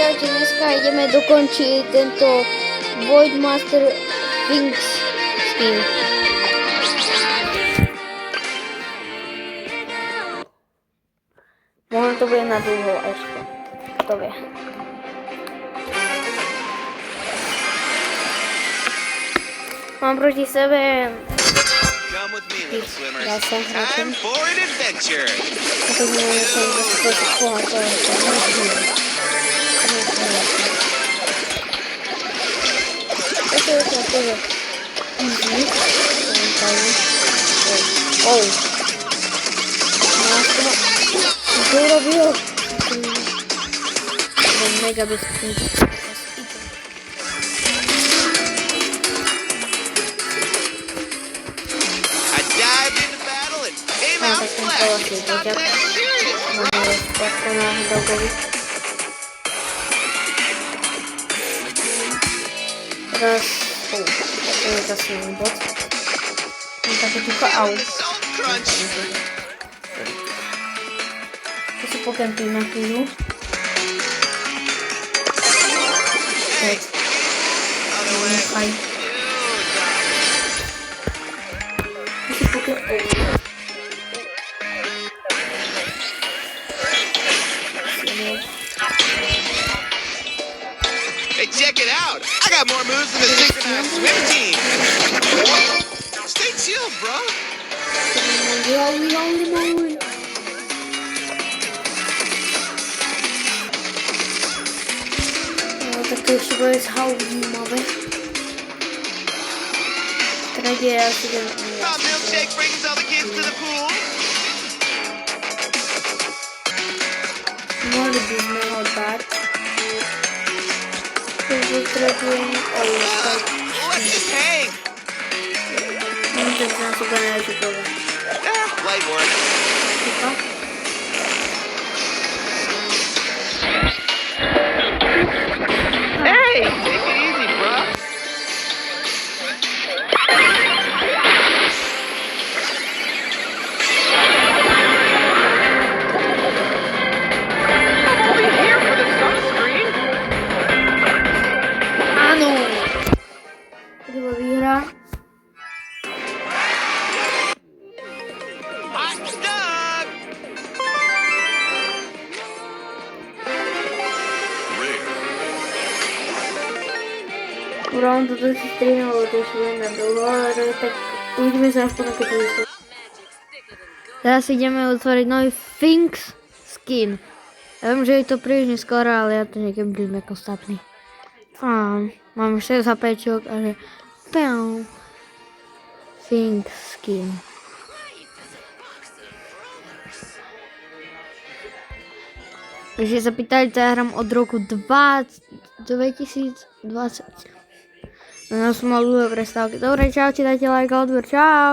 čaute, dneska ideme dokončiť tento Voidmaster Sphinx skin. Možno to bude na dlho ešte, kto vie. Mám proti sebe ja sa hráčem. A to znamená, že som zase pohľadol. Toto je to akože easy. Oh. Co to urobil? To je mega bezpečný. Tak ten kolosy doďak. Máme takto na dogovi. Teraz... to je zase jeden bod. Mám také ticho au. To si pokempím na chvíľu. Teď. Nechaj. To si pokempím. Hey, check it out! I got more moves than the synchronized swim team! Stay chill, bro! Tak to ještě bude zaujímavé. Teda je asi ten... Hot milkshake brings all the kids to the pool! Mohli by sme ho dať. Potrebujem... Let's just hang! Mám to na sebe nevypovať. Light work. Ticho. Hey! Take it easy, bro! Áno! Prvá výhra. Hot stuff! Urám toto si strihnem, lebo to už bude na dlho, ale tak uvidíme sa aspoň keď to vyšlo. Teraz ideme otvoriť nový Sphinx skin. Ja viem, že je to príliš neskoro, ale ja to niekým budem ako ostatný. Mám 6 HPčok a že... Piau. Sphinx skin. Takže sa pýtali, to ja hram od roku 2020. No som mal dlhé prestávky. Dobre, čaute, dajte like a odber, čau.